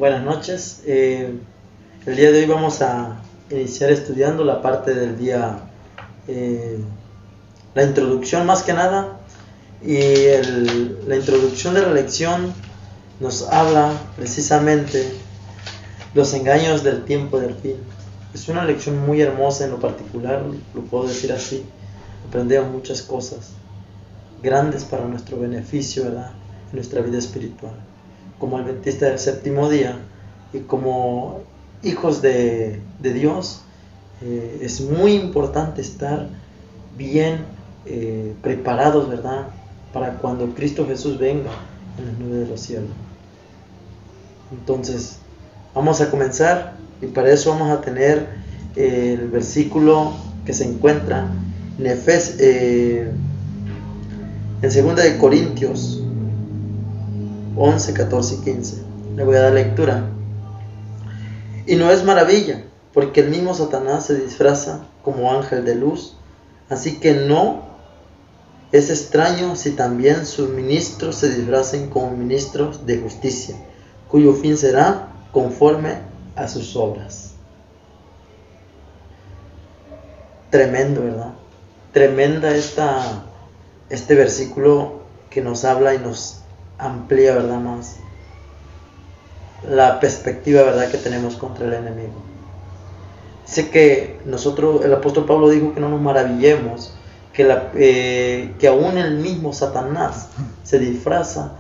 Buenas noches. El día de hoy vamos a iniciar estudiando la parte del día, la introducción más que nada. Y la introducción de la lección nos habla precisamente los engaños del tiempo del fin. Es una lección muy hermosa en lo particular, lo puedo decir así. Aprendemos muchas cosas grandes para nuestro beneficio, ¿verdad?, en nuestra vida espiritual. Como adventista del séptimo día y como hijos de Dios, es muy importante estar bien preparados, ¿verdad?, para cuando Cristo Jesús venga en las nubes de los cielos. Entonces, vamos a comenzar y para eso vamos a tener el versículo que se encuentra en 2 de Corintios 11, 14 y 15. Le voy a dar lectura. Y no es maravilla, porque el mismo Satanás se disfraza como ángel de luz, así que no es extraño si también sus ministros se disfracen como ministros de justicia, cuyo fin será conforme a sus obras. Tremendo, ¿verdad? Tremenda este versículo que nos habla y nos amplía, ¿verdad?, más la perspectiva, ¿verdad?, que tenemos contra el enemigo. Dice que nosotros, el apóstol Pablo dijo que no nos maravillemos, que aún el mismo Satanás se disfraza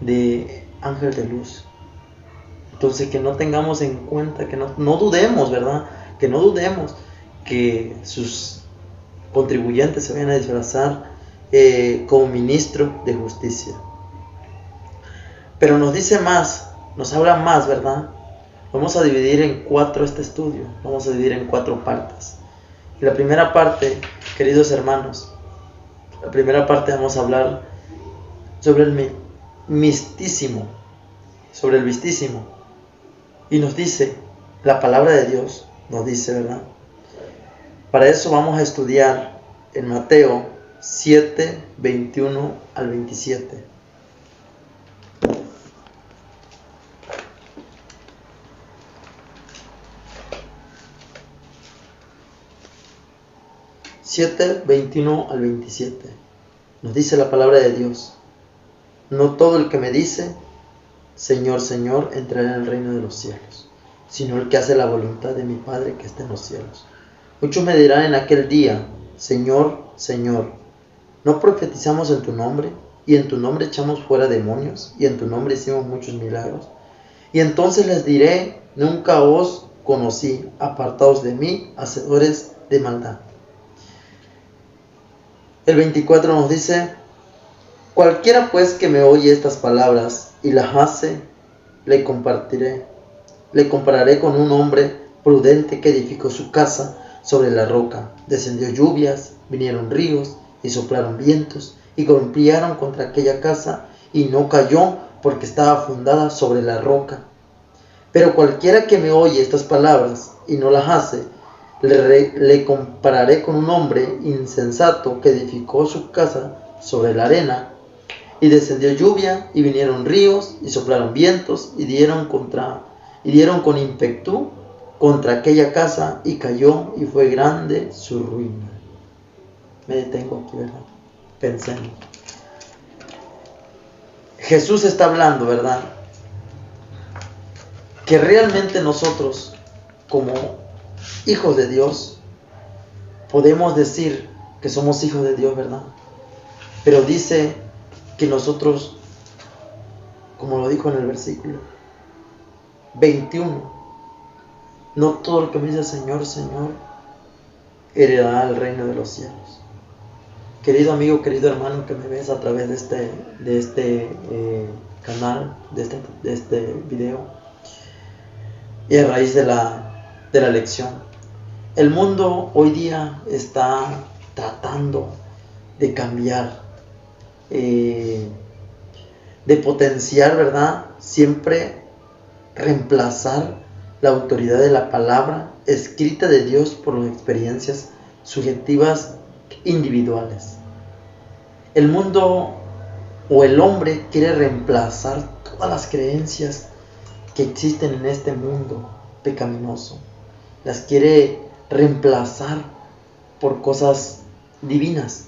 de ángel de luz. Entonces, que no tengamos en cuenta, que no dudemos, ¿verdad?, que no dudemos que sus contribuyentes se vayan a disfrazar como ministro de justicia. Pero nos dice más, nos habla más, ¿verdad? Vamos a dividir en cuatro este estudio, vamos a dividir en 4 partes. Y la primera parte, queridos hermanos, la primera parte vamos a hablar sobre el mistísimo, sobre el mistísimo. Y nos dice, la palabra de Dios nos dice, ¿verdad? Para eso vamos a estudiar en Mateo 7, 21 al 27. Siete, 21 al 27. Nos dice la palabra de Dios: no todo el que me dice Señor, Señor, entrará en el reino de los cielos, sino el que hace la voluntad de mi Padre que está en los cielos. Muchos me dirán en aquel día: Señor, Señor, ¿no profetizamos en tu nombre? Y en tu nombre echamos fuera demonios, y en tu nombre hicimos muchos milagros. Y entonces les diré: nunca os conocí, apartaos de mí, hacedores de maldad. El 24 nos dice: cualquiera pues que me oye estas palabras y las hace, le compararé con un hombre prudente que edificó su casa sobre la roca. Descendió lluvias, vinieron ríos y soplaron vientos y golpearon contra aquella casa y no cayó porque estaba fundada sobre la roca. Pero cualquiera que me oye estas palabras y no las hace, le compararé con un hombre insensato que edificó su casa sobre la arena. Y descendió lluvia, y vinieron ríos, y soplaron vientos, y dieron con ímpetu contra aquella casa, y cayó, y fue grande su ruina. Me detengo aquí, ¿verdad? Pensemos. Jesús está hablando, ¿verdad?, que realmente nosotros, como hijos de Dios, podemos decir que somos hijos de Dios, ¿verdad? Pero dice que nosotros, como lo dijo en el versículo 21, no todo el que me dice Señor, Señor, heredará el reino de los cielos. Querido amigo, querido hermano que me ves a través de este canal, de este video, y a raíz de la lección, el mundo hoy día está tratando de cambiar, de potenciar, ¿verdad?, siempre reemplazar la autoridad de la palabra escrita de Dios por las experiencias subjetivas individuales. El mundo o el hombre quiere reemplazar todas las creencias que existen en este mundo pecaminoso. Las quiere reemplazar por cosas divinas,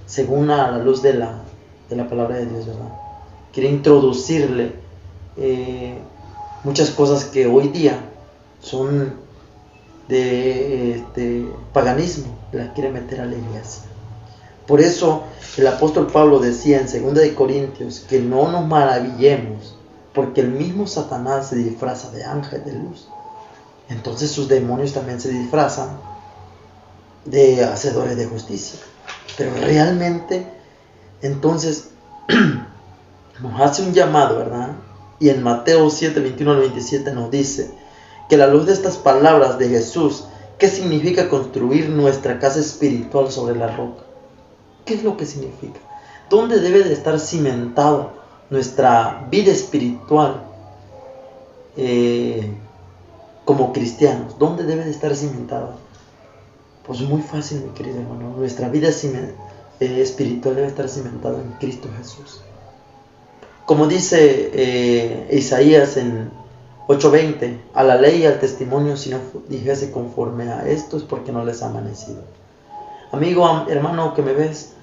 según a la luz de la palabra de Dios, ¿verdad? Quiere introducirle muchas cosas que hoy día son de paganismo, las quiere meter a la iglesia. Por eso el apóstol Pablo decía en 2 de Corintios que no nos maravillemos, porque el mismo Satanás se disfraza de ángel de luz. Entonces sus demonios también se disfrazan de hacedores de justicia. Pero realmente, entonces, nos hace un llamado, ¿verdad? Y en Mateo 7, 21 al 27 nos dice que a la luz de estas palabras de Jesús, ¿qué significa construir nuestra casa espiritual sobre la roca? ¿Qué es lo que significa? ¿Dónde debe de estar cimentado nuestra vida espiritual como cristianos? ¿Dónde debe de estar cimentada? Pues muy fácil, mi querido hermano. Nuestra vida espiritual debe estar cimentada en Cristo Jesús. Como dice Isaías en 8:20, a la ley y al testimonio, si no dijese conforme a esto, es porque no les ha amanecido. Amigo, hermano que me ves,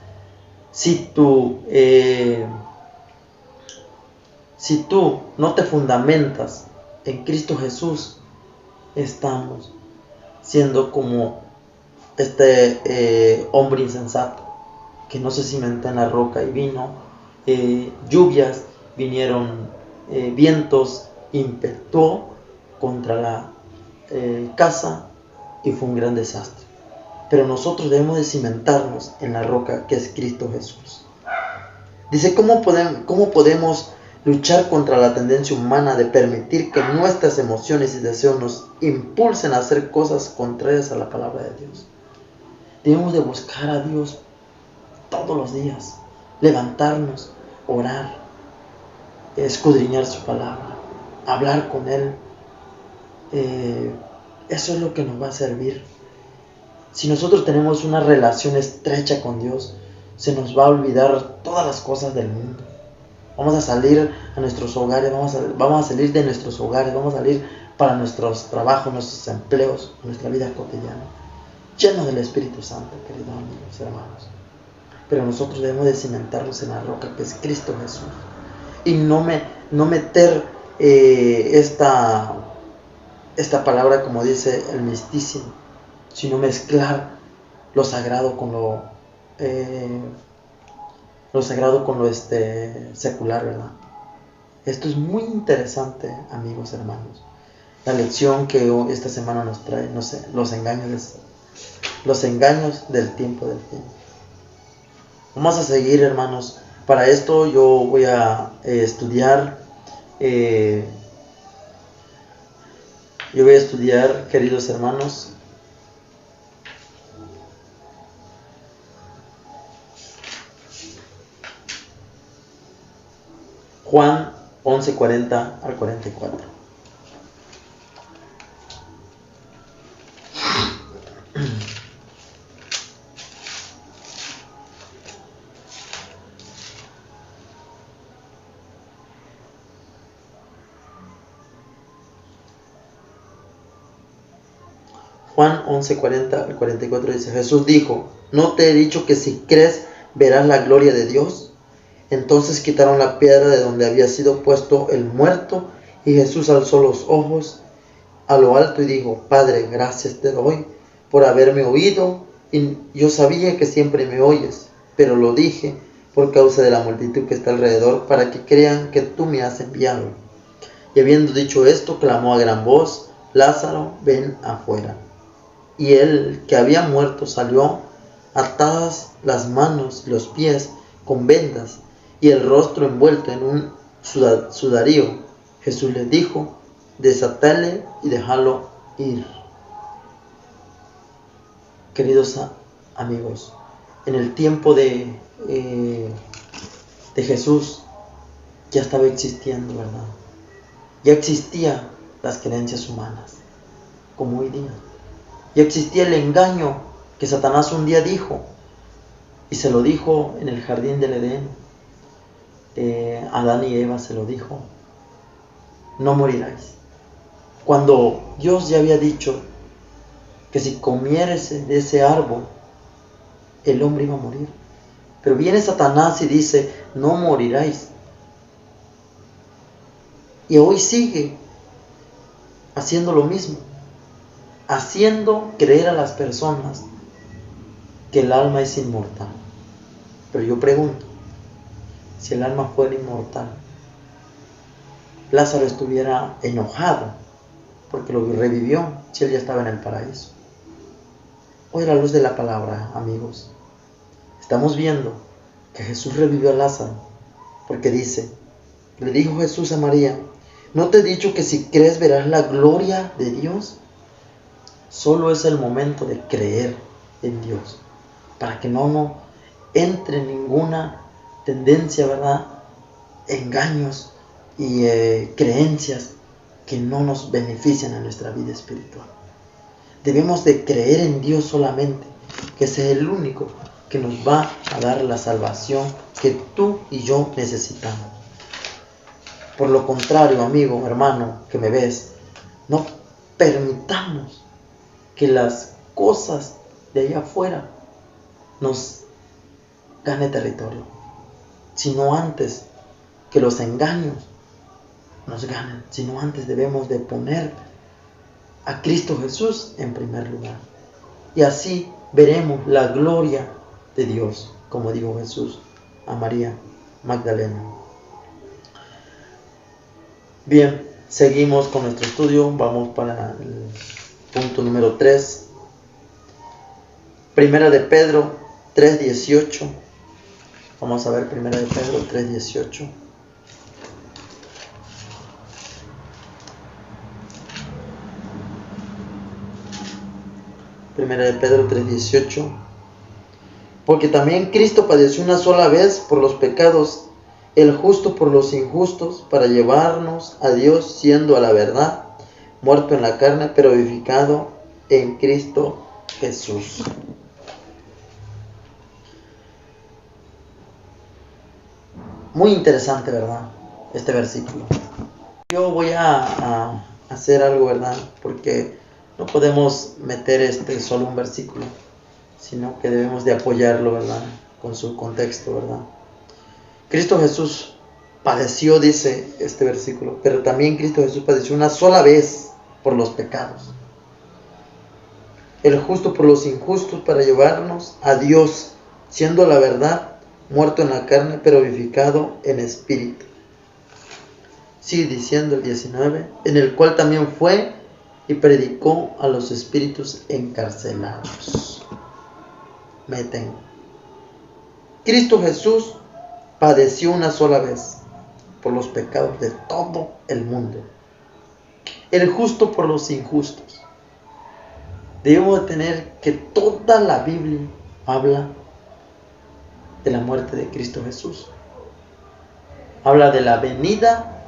si tú no te fundamentas en Cristo Jesús, estamos siendo como este hombre insensato que no se cimentó en la roca, y vino lluvias, vinieron vientos, impetuó contra la casa y fue un gran desastre. Pero nosotros debemos de cimentarnos en la roca que es Cristo Jesús. Dice, ¿cómo podemos luchar contra la tendencia humana de permitir que nuestras emociones y deseos nos impulsen a hacer cosas contrarias a la palabra de Dios? Debemos de buscar a Dios todos los días, levantarnos, orar, escudriñar su palabra, hablar con Él. Eso es lo que nos va a servir. Si nosotros tenemos una relación estrecha con Dios, se nos va a olvidar todas las cosas del mundo. Vamos a salir a nuestros hogares, vamos a salir de nuestros hogares, vamos a salir para nuestros trabajos, nuestros empleos, nuestra vida cotidiana, lleno del Espíritu Santo, queridos amigos, hermanos. Pero nosotros debemos de cimentarnos en la roca que es Cristo Jesús. Y no meter esta palabra, como dice el misticismo, sino mezclar lo sagrado con lo secular, ¿verdad? Esto es muy interesante, amigos, hermanos. La lección que esta semana nos trae, no sé, los engaños del tiempo del fin. Vamos a seguir, hermanos. Para esto yo voy a estudiar, queridos hermanos, Juan 11:40 al 44. Juan 11:40 al 44 dice, Jesús dijo, ¿no te he dicho que si crees verás la gloria de Dios? Entonces quitaron la piedra de donde había sido puesto el muerto, y Jesús alzó los ojos a lo alto y dijo, Padre, gracias te doy por haberme oído, y yo sabía que siempre me oyes, pero lo dije por causa de la multitud que está alrededor, para que crean que tú me has enviado. Y habiendo dicho esto, clamó a gran voz, Lázaro, ven afuera. Y él que había muerto salió, atadas las manos y los pies con vendas, y el rostro envuelto en un sudario. Jesús les dijo, desatale y déjalo ir. Queridos amigos, en el tiempo de Jesús ya estaba existiendo, ¿verdad? Ya existían las creencias humanas, como hoy día. Ya existía el engaño que Satanás un día dijo, y se lo dijo en el jardín del Edén. Adán y Eva se lo dijo. no moriráis. Cuando Dios ya había dicho que si comieres de ese árbol, el hombre iba a morir. Pero viene Satanás y dice, no moriráis. Y hoy sigue haciendo lo mismo, haciendo creer a las personas que el alma es inmortal. Pero yo pregunto, si el alma fuera inmortal, Lázaro estuviera enojado porque lo revivió si él ya estaba en el paraíso. Hoy a la luz de la palabra, amigos, estamos viendo que Jesús revivió a Lázaro porque le dijo Jesús a María, ¿no te he dicho que si crees verás la gloria de Dios? Solo es el momento de creer en Dios, para que no entre ninguna tendencia, ¿verdad? Engaños y creencias que no nos benefician en nuestra vida espiritual. Debemos de creer en Dios solamente, que ese es el único que nos va a dar la salvación que tú y yo necesitamos. Por lo contrario, amigo, hermano, que me ves, no permitamos que las cosas de allá afuera nos gane territorio, sino antes que los engaños nos ganen, sino antes debemos de poner a Cristo Jesús en primer lugar. Y así veremos la gloria de Dios, como dijo Jesús a María Magdalena. Bien, seguimos con nuestro estudio. Vamos para el punto número 3. Primera de Pedro 3:18. Vamos a ver Primera de Pedro 3:18. Primera de Pedro 3:18. Porque también Cristo padeció una sola vez por los pecados, el justo por los injustos, para llevarnos a Dios, siendo a la verdad muerto en la carne, pero vivificado en Cristo Jesús. Muy interesante, ¿verdad? Este versículo. Yo voy a hacer algo, ¿verdad? Porque no podemos meter solo un versículo, sino que debemos de apoyarlo, ¿verdad? Con su contexto, ¿verdad? Cristo Jesús padeció, dice este versículo, pero también Cristo Jesús padeció una sola vez por los pecados, el justo por los injustos, para llevarnos a Dios, siendo la verdad muerto en la carne, pero vivificado en espíritu. Sigue diciendo el 19, en el cual también fue y predicó a los espíritus encarcelados. Cristo Jesús padeció una sola vez por los pecados de todo el mundo, el justo por los injustos. Debemos de tener que toda la Biblia habla de la muerte de Cristo Jesús. Habla de la venida,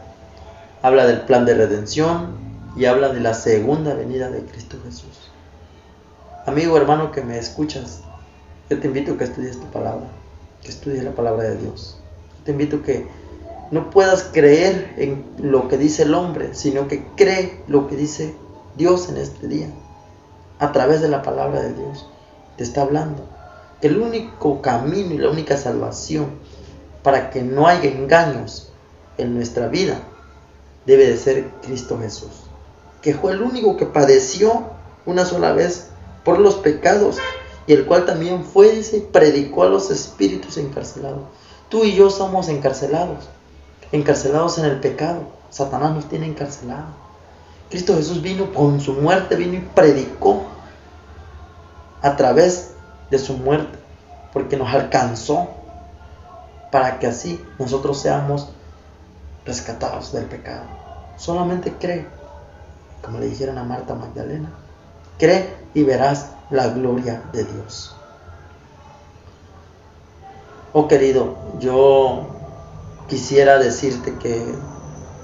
habla del plan de redención y habla de la segunda venida de Cristo Jesús. Amigo, hermano que me escuchas, yo te invito a que estudies tu palabra, que estudies la palabra de Dios. Te invito a que no puedas creer en lo que dice el hombre, sino que cree lo que dice Dios en este día. A través de la palabra de Dios te está hablando que el único camino y la única salvación para que no haya engaños en nuestra vida debe de ser Cristo Jesús, que fue el único que padeció una sola vez por los pecados, y el cual también fue, dice, predicó a los espíritus encarcelados. Tú y yo somos encarcelados en el pecado. Satanás nos tiene encarcelados. Cristo Jesús vino con su muerte, vino y predicó a través de su muerte, porque nos alcanzó para que así nosotros seamos rescatados del pecado. Solamente cree, como le dijeron a Marta Magdalena, cree y verás la gloria de Dios. Oh querido, yo quisiera decirte que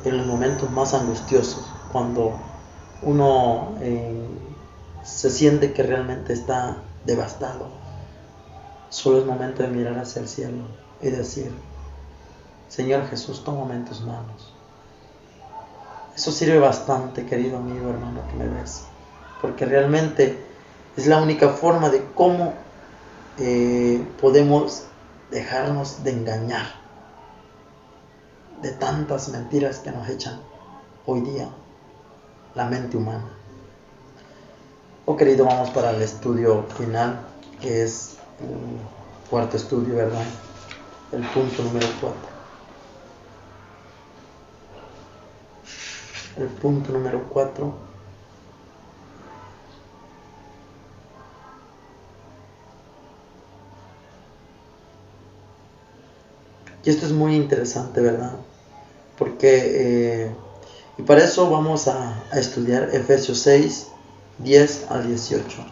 en los momentos más angustiosos, cuando uno se siente que realmente está devastado, solo es momento de mirar hacia el cielo y decir: Señor Jesús, tómame en tus manos. Eso sirve bastante, querido amigo, hermano, que me ves, porque realmente es la única forma de cómo podemos dejarnos de engañar de tantas mentiras que nos echan hoy día la mente humana. Oh, querido, vamos para el estudio final, que es el cuarto estudio, ¿verdad? El punto número 4. El punto número 4. Y esto es muy interesante, ¿verdad? Porque, y para eso vamos a estudiar Efesios 6, 10 al 18.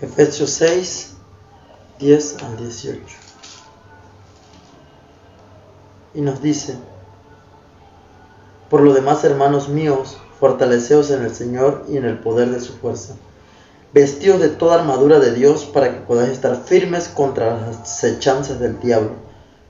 Efesios 6, 10 al 18. Y nos dice: por lo demás, hermanos míos, fortaleceos en el Señor y en el poder de su fuerza. Vestíos de toda armadura de Dios para que podáis estar firmes contra las acechanzas del diablo,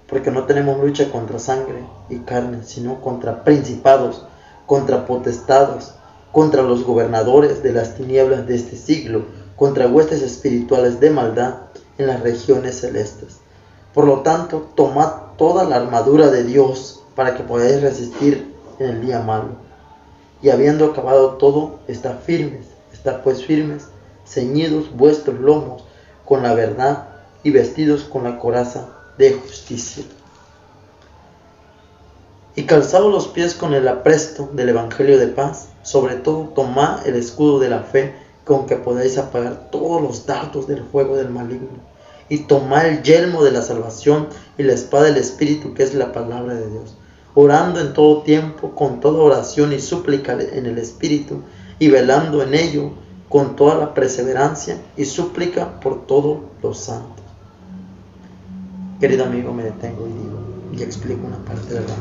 porque no tenemos lucha contra sangre y carne, sino contra principados, contra potestados, contra los gobernadores de las tinieblas de este siglo, contra huestes espirituales de maldad en las regiones celestes. Por lo tanto, tomad toda la armadura de Dios para que podáis resistir en el día malo. Y habiendo acabado todo, estad pues firmes, ceñidos vuestros lomos con la verdad y vestidos con la coraza de justicia. Y calzados los pies con el apresto del evangelio de paz, sobre todo tomad el escudo de la fe, con que podáis apagar todos los dardos del fuego del maligno. Y tomad el yelmo de la salvación y la espada del Espíritu, que es la palabra de Dios, orando en todo tiempo con toda oración y súplica en el Espíritu, y velando en ello con toda la perseverancia y súplica por todos los santos. Querido amigo, me detengo y digo, y explico una parte, ¿verdad?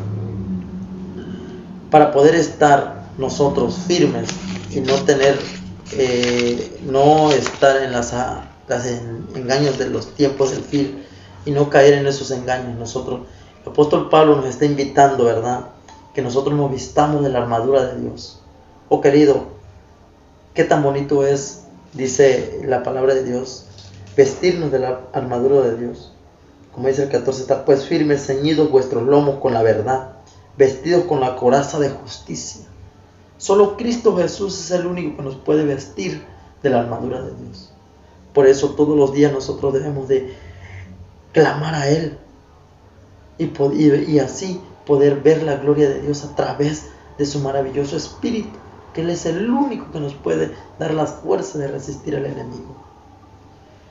Para poder estar nosotros firmes y no tener, no estar en los engaños de los tiempos del fin y no caer en esos engaños, nosotros, el apóstol Pablo nos está invitando, ¿verdad? Que nosotros nos vistamos de la armadura de Dios. Oh, querido, qué tan bonito es, dice la palabra de Dios, vestirnos de la armadura de Dios. Como dice el 14, está pues firmes, ceñidos vuestros lomos con la verdad, vestidos con la coraza de justicia. Solo Cristo Jesús es el único que nos puede vestir de la armadura de Dios. Por eso todos los días nosotros debemos de clamar a Él y así poder ver la gloria de Dios a través de su maravilloso Espíritu, que Él es el único que nos puede dar las fuerzas de resistir al enemigo.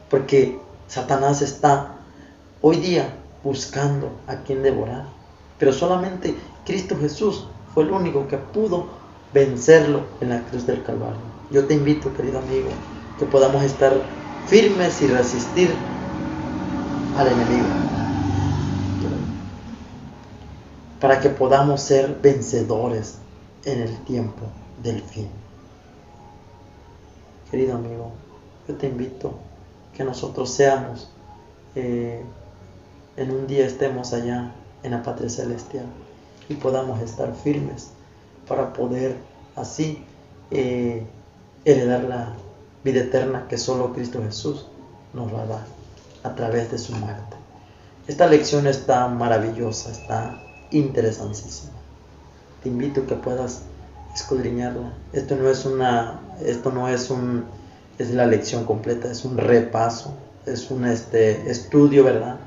Porque Satanás está hoy día buscando a quien devorar, pero solamente Cristo Jesús fue el único que pudo vencerlo en la cruz del Calvario. Yo te invito, querido amigo, que podamos estar firmes y resistir al enemigo, para que podamos ser vencedores en el tiempo del fin. Querido amigo, yo te invito que nosotros seamos, en un día estemos allá en la patria celestial y podamos estar firmes para poder así heredar la vida eterna que solo Cristo Jesús nos va a dar a través de su muerte. Esta lección está maravillosa, está interesantísima. Te invito a que puedas escudriñarla. Esto no es la lección completa, es un repaso, es un estudio, ¿verdad?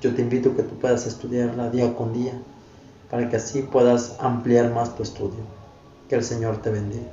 yo te invito a que tú puedas estudiarla día con día, para que así puedas ampliar más tu estudio. Que el Señor te bendiga.